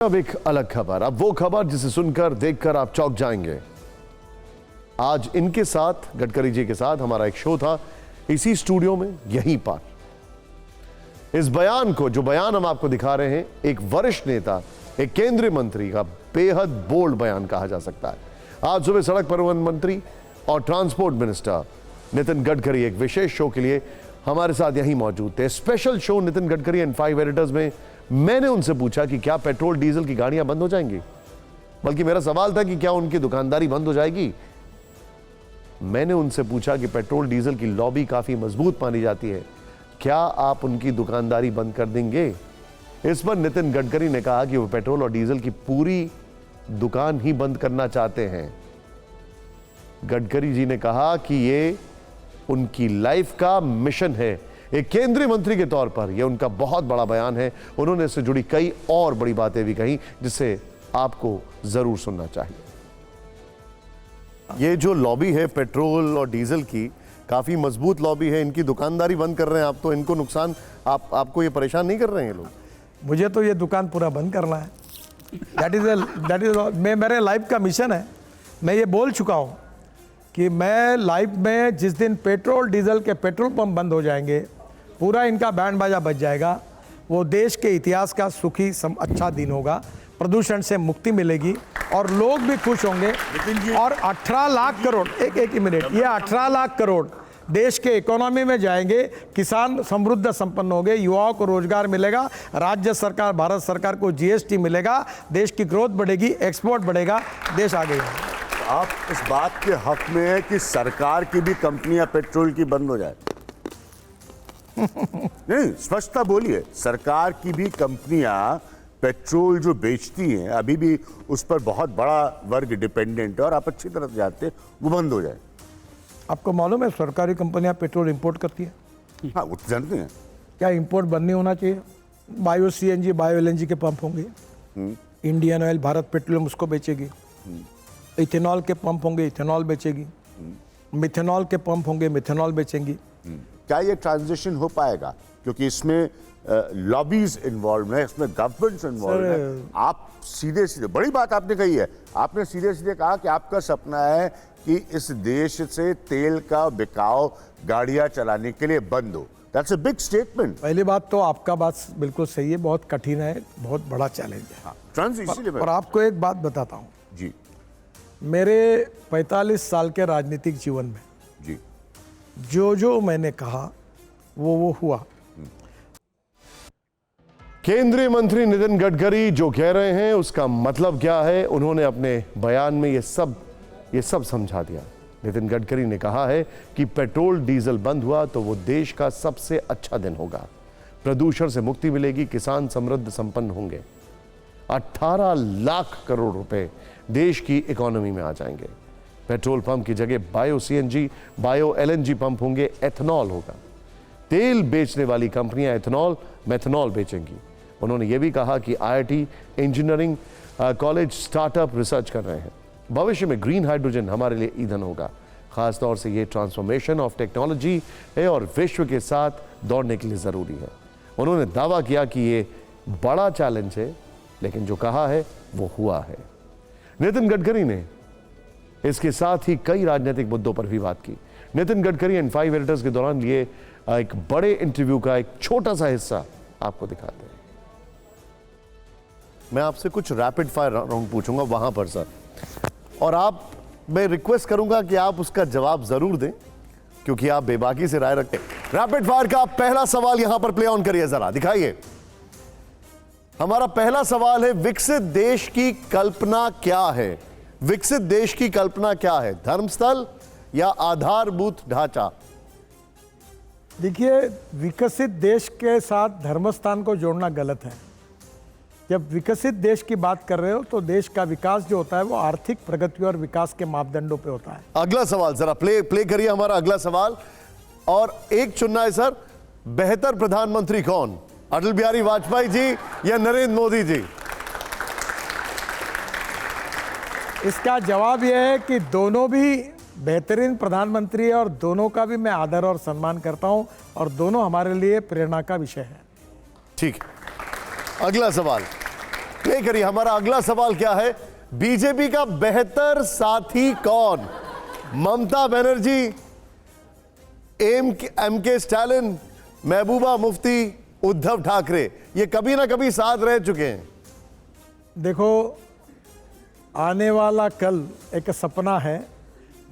अब एक अलग खबर, अब वो खबर जिसे सुनकर देखकर आप चौंक जाएंगे। आज इनके साथ, गडकरी जी के साथ हमारा एक शो था इसी स्टूडियो में, यहीं पर। इस बयान को, जो बयान हम आपको दिखा रहे हैं, एक वरिष्ठ नेता, एक केंद्रीय मंत्री का बेहद बोल्ड बयान कहा जा सकता है। आज सुबह सड़क परिवहन मंत्री और ट्रांसपोर्ट मिनिस्टर नितिन गडकरी एक विशेष शो के लिए हमारे साथ यहीं मौजूद थे। Special show Nitin Gadkari and 5 editors में मैंने उनसे पूछा कि क्या पेट्रोल डीजल की गाड़ियां बंद हो जाएंगी, बल्कि मेरा सवाल था कि क्या उनकी दुकानदारी बंद हो जाएगी। मैंने उनसे पूछा कि पेट्रोल डीजल की लॉबी काफी मजबूत मानी जाती है, क्या आप उनकी दुकानदारी बंद कर देंगे। इस पर नितिन गडकरी ने कहा कि वो पेट्रोल और डीजल की पूरी दुकान ही बंद करना चाहते हैं। गडकरी जी ने कहा कि ये उनकी लाइफ का मिशन है। एक केंद्रीय मंत्री के तौर पर यह उनका बहुत बड़ा बयान है। उन्होंने इससे जुड़ी कई और बड़ी बातें भी कही, जिसे आपको जरूर सुनना चाहिए। ये जो लॉबी है पेट्रोल और डीजल की, काफी मजबूत लॉबी है। इनकी दुकानदारी बंद कर रहे हैं आप, तो इनको नुकसान, आपको ये परेशान नहीं कर रहे हैं ये लोग? मुझे तो ये दुकान पूरा बंद करना है। दैट इज मेरे लाइफ का मिशन है। मैं ये बोल चुका हूँ कि मैं लाइफ में जिस दिन पेट्रोल डीजल के पेट्रोल पंप बंद हो जाएंगे, पूरा इनका बैंड बाजा बज जाएगा, वो देश के इतिहास का सुखी अच्छा दिन होगा। प्रदूषण से मुक्ति मिलेगी और लोग भी खुश होंगे। और 18 लाख करोड़, एक मिनट, ये 18 लाख करोड़ देश के इकोनॉमी में जाएंगे। किसान समृद्ध संपन्न होंगे, युवाओं को रोजगार मिलेगा, राज्य सरकार, भारत सरकार को जीएसटी मिलेगा, देश की ग्रोथ बढ़ेगी, एक्सपोर्ट बढ़ेगा, देश आगे बढ़ेगा। आप इस बात के हक में है कि सरकार की भी कंपनियां पेट्रोल की बंद हो जाए? नहीं, स्पष्टता बोलिए। सरकार की भी कंपनियां पेट्रोल जो बेचती हैं, अभी भी उस पर बहुत बड़ा वर्ग डिपेंडेंट है और आप अच्छी तरह जानते हैं, वो बंद हो जाए। आपको मालूम है सरकारी कंपनियां पेट्रोल इंपोर्ट करती है? हाँ, वो जानते हैं। क्या इंपोर्ट बंद नहीं होना चाहिए? बायो सीएनजी, बायो एलएनजी के पंप होंगे, इंडियन ऑयल, भारत पेट्रोलियम उसको बेचेगी। इथेनॉल के पंप होंगे, इथेनॉल बेचेगी। मिथेनॉल के पंप होंगे, मिथेनॉल बेचेंगी। क्या ये ट्रांजिशन हो पाएगा? क्योंकि इसमें लॉबीज इन्वॉल्व है, इसमें गवर्नमेंट्स इन्वॉल्व है। आप सीधे सीधे, बड़ी बात आपने कही है, आपने सीधे सीधे कहा कि आपका सपना है कि इस देश से तेल का बिकाव गाड़ियां चलाने के लिए बंद हो। That's a big statement. पहली बात तो आपका बात बिल्कुल सही है, बहुत कठिन है, बहुत बड़ा चैलेंज है। हाँ, ट्रांजिशन। और आपको एक बात बताता हूँ जी, मेरे 45 साल के राजनीतिक जीवन में जी, जो मैंने कहा वो हुआ। केंद्रीय मंत्री नितिन गडकरी जो कह रहे हैं उसका मतलब क्या है, उन्होंने अपने बयान में ये सब समझा दिया। नितिन गडकरी ने कहा है कि पेट्रोल डीजल बंद हुआ तो वो देश का सबसे अच्छा दिन होगा, प्रदूषण से मुक्ति मिलेगी, किसान समृद्ध संपन्न होंगे, 18 लाख करोड़ रुपए देश की इकोनॉमी में आ जाएंगे। पेट्रोल पंप की जगह bio CNG, bio LNG pump होंगे, एथेनॉल होगा। तेल बेचने वाली कंपनियां एथेनॉल, मेथेनॉल बेचेंगी। उन्होंने ये भी कहा कि IIT, engineering college startup research कर रहे हैं। भविष्य में ग्रीन हाइड्रोजन हमारे लिए ईंधन होगा। खासतौर से ये ट्रांसफॉर्मेशन ऑफ टेक्नोलॉजी है और विश्व के साथ दौड़ने के लिए ज़रूरी है। उन्होंने दावा किया कि ये बड़ा चैलेंज है, लेकिन जो कहा है वो हुआ है। नितिन गडकरी ने इसके साथ ही कई राजनीतिक मुद्दों पर भी बात की। नितिन गडकरी एंड 5 एडिटर्स के दौरान लिए एक बड़े इंटरव्यू का एक छोटा सा हिस्सा आपको दिखाते हैं। मैं आपसे कुछ रैपिड फायर राउंड पूछूंगा वहां पर सर, और मैं रिक्वेस्ट करूंगा कि आप उसका जवाब जरूर दें, क्योंकि आप बेबाकी से राय रखते हैं। रैपिड फायर का पहला सवाल यहां पर प्ले ऑन करिए, जरा दिखाइए। हमारा पहला सवाल है, विकसित देश की कल्पना क्या है? विकसित देश की कल्पना क्या है? धर्मस्थल या आधारभूत ढांचा? देखिए, विकसित देश के साथ धर्मस्थान को जोड़ना गलत है। जब विकसित देश की बात कर रहे हो तो देश का विकास जो होता है वो आर्थिक प्रगति और विकास के मापदंडों पे होता है। अगला सवाल जरा प्ले करिए, हमारा अगला सवाल। और एक चुनना है सर, बेहतर प्रधानमंत्री कौन, अटल बिहारी वाजपेयी जी या नरेंद्र मोदी जी? इसका जवाब यह है कि दोनों भी बेहतरीन प्रधानमंत्री है और दोनों का भी मैं आदर और सम्मान करता हूं और दोनों हमारे लिए प्रेरणा का विषय है। ठीक, अगला सवाल। प्ले करिए। हमारा अगला सवाल क्या है? बीजेपी का बेहतर साथी कौन? Mamata Banerjee, MK Stalin, Mehbooba Mufti, Uddhav Thackeray. ये कभी ना कभी साथ रह चुके हैं। देखो, आने वाला कल एक सपना है,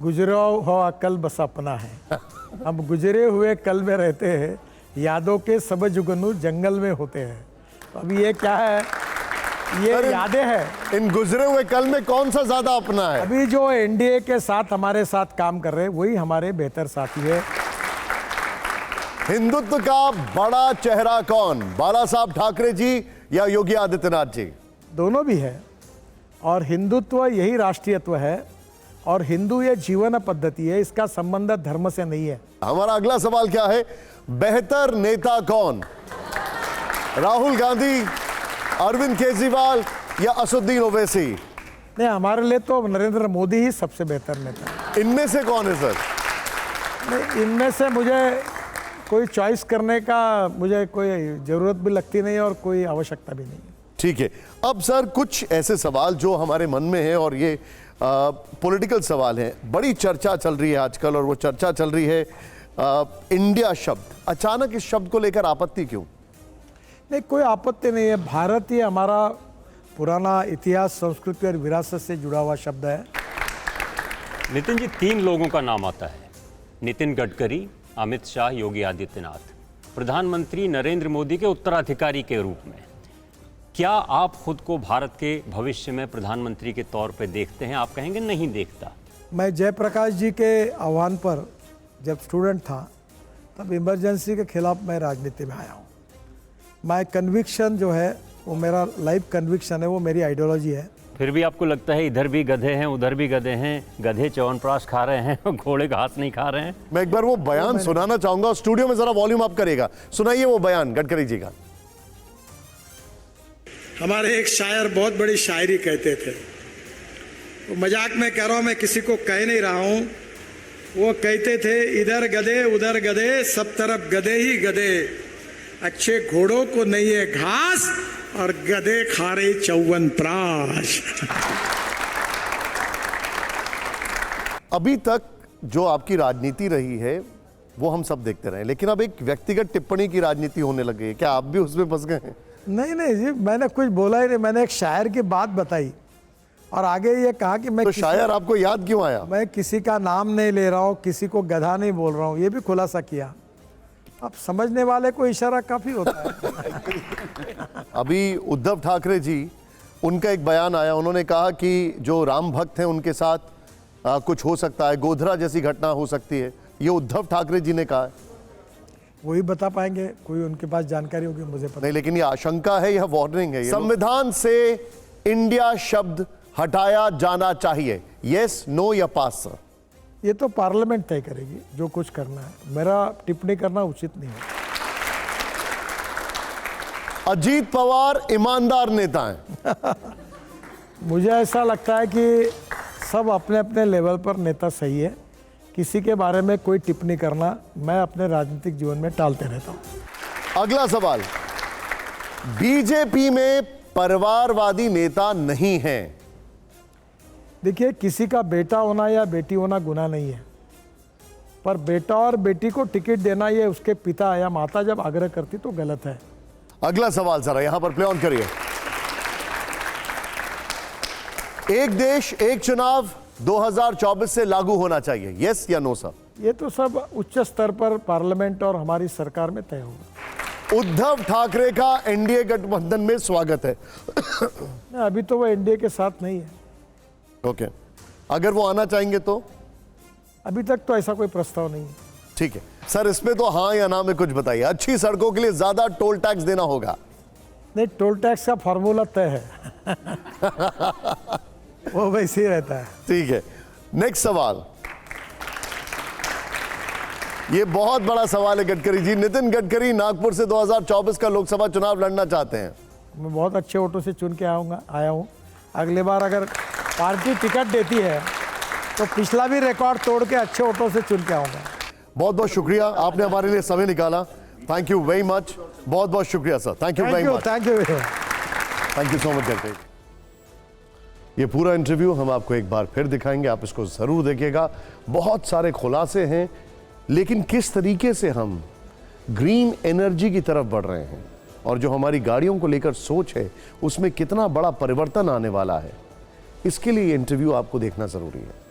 गुजरा हुआ कल बस अपना है। हम गुजरे हुए कल में रहते हैं, यादों के सब जुगनू जंगल में होते हैं। तो अभी ये क्या है? ये यादें हैं। इन गुजरे हुए कल में कौन सा ज्यादा अपना है? अभी जो एनडीए के साथ हमारे साथ काम कर रहे हैं वही हमारे बेहतर साथी है। हिंदुत्व का बड़ा चेहरा कौन? बाला साहब ठाकरे जी या योगी आदित्यनाथ जी? दोनों भी है, और हिंदुत्व यही राष्ट्रीयत्व है, और हिंदू ये जीवन पद्धति है, इसका संबंध धर्म से नहीं है। हमारा अगला सवाल क्या है? बेहतर नेता कौन? राहुल गांधी, अरविंद केजरीवाल या असदुद्दीन ओवैसी? नहीं, हमारे लिए तो नरेंद्र मोदी ही सबसे बेहतर नेता है। इनमें से कौन है सर? नहीं, इनमें से मुझे कोई चॉइस करने का मुझे कोई ज़रूरत भी लगती नहीं और कोई आवश्यकता भी नहीं है। ठीक है। अब सर कुछ ऐसे सवाल जो हमारे मन में है, और ये पॉलिटिकल सवाल हैं। बड़ी चर्चा चल रही है आजकल, और वो चर्चा चल रही है इंडिया शब्द। अचानक इस शब्द को लेकर आपत्ति क्यों? नहीं, कोई आपत्ति नहीं है। भारत ये हमारा पुराना इतिहास, संस्कृति और विरासत से जुड़ा हुआ शब्द है। नितिन जी, 3 लोगों का नाम आता है, नितिन गडकरी, अमित शाह, योगी आदित्यनाथ। प्रधानमंत्री नरेंद्र मोदी के उत्तराधिकारी के रूप में क्या आप खुद को भारत के भविष्य में प्रधानमंत्री के तौर पे देखते हैं? आप कहेंगे नहीं देखता। मैं जयप्रकाश जी के आह्वान पर जब स्टूडेंट था तब इमरजेंसी के खिलाफ मैं राजनीति में आया हूँ। माय कन्विक्शन जो है वो मेरा लाइफ कन्विक्शन है, वो मेरी आइडियोलॉजी है। फिर भी आपको लगता है इधर भी गधे हैं, उधर भी गधे हैं, गधे च्यवनप्राश खा रहे हैं और घोड़े घास नहीं खा रहे हैं? मैं एक बार वो बयान सुनाना चाहूंगा। स्टूडियो में जरा वॉल्यूम अप करेगा, सुनाइए वो बयान गडकरी जी का। हमारे एक शायर बहुत बड़ी शायरी कहते थे, वो मजाक में कह रहा हूं, मैं किसी को कह नहीं रहा हूं। वो कहते थे, इधर गधे उधर गधे, सब तरफ गधे ही गधे, अच्छे घोड़ों को नहीं है घास और गधे खा रहे च्यवनप्राश। अभी तक जो आपकी राजनीति रही है वो हम सब देखते रहे, लेकिन अब एक व्यक्तिगत टिप्पणी की राजनीति होने लगी है। क्या आप भी उसमें फंस गए हैं? नहीं नहीं जी, मैंने कुछ बोला ही नहीं। मैंने एक शायर की बात बताई और आगे ये कहा कि मैं तो शायर आपको याद क्यों आया? मैं किसी का नाम नहीं ले रहा हूँ, किसी को गधा नहीं बोल रहा हूँ, ये भी खुलासा किया। अब समझने वाले को इशारा काफी होता है। अभी उद्धव ठाकरे जी, उनका एक बयान आया, उन्होंने कहा कि जो राम भक्त हैं उनके साथ कुछ हो सकता है, गोधरा जैसी घटना हो सकती है। ये उद्धव ठाकरे जी ने कहा है। वही बता पाएंगे, कोई उनके पास जानकारी होगी, मुझे पता नहीं, लेकिन ये आशंका है, यह वार्निंग है। संविधान से इंडिया शब्द हटाया जाना चाहिए, यस, नो या पास? सर, ये तो पार्लियामेंट तय करेगी जो कुछ करना है, मेरा टिप्पणी करना उचित नहीं है। अजीत पवार ईमानदार नेता हैं। मुझे ऐसा लगता है कि सब अपने अपने लेवल पर नेता सही है। किसी के बारे में कोई टिप्पणी करना मैं अपने राजनीतिक जीवन में टालते रहता हूं। अगला सवाल, बीजेपी में परिवारवादी नेता नहीं है। देखिए, किसी का बेटा होना या बेटी होना गुनाह नहीं है, पर बेटा और बेटी को टिकट देना ये उसके पिता या माता जब आग्रह करती तो गलत है। अगला सवाल जरा यहां पर प्ले ऑन करिए। एक देश एक चुनाव 2024 से लागू होना चाहिए, यस या नो? सर, ये तो सब उच्च स्तर पर पार्लियामेंट और हमारी सरकार में तय होगा। उद्धव ठाकरे का एनडीए गठबंधन में स्वागत है। अभी तो वो एनडीए के साथ नहीं है। ओके, अगर वो आना चाहेंगे तो? अभी तक तो ऐसा कोई प्रस्ताव नहीं है। ठीक है सर, इसमें तो हाँ या ना में कुछ बताइए। अच्छी सड़कों के लिए ज्यादा टोल टैक्स देना होगा? नहीं, टोल टैक्स का फॉर्मूला तय है। वो वैसे ही रहता है। ठीक है, नेक्स्ट सवाल। ये बहुत बड़ा सवाल है गडकरी जी। नितिन गडकरी नागपुर से 2024 का लोकसभा चुनाव लड़ना चाहते हैं। मैं बहुत अच्छे वोटों से चुन के आया हूँ। अगली बार अगर पार्टी टिकट देती है तो पिछला भी रिकॉर्ड तोड़ के अच्छे वोटों से चुन के आऊँगा। बहुत बहुत शुक्रिया, आपने हमारे लिए समय निकाला। Thank you very much. बहुत बहुत शुक्रिया sir, thank you very much. Thank you. Thank you so much Gadkari. ये पूरा इंटरव्यू हम आपको एक बार फिर दिखाएंगे, आप इसको जरूर देखिएगा। बहुत सारे खुलासे हैं, लेकिन किस तरीके से हम ग्रीन एनर्जी की तरफ बढ़ रहे हैं और जो हमारी गाड़ियों को लेकर सोच है उसमें कितना बड़ा परिवर्तन आने वाला है, इसके लिए ये इंटरव्यू आपको देखना जरूरी है।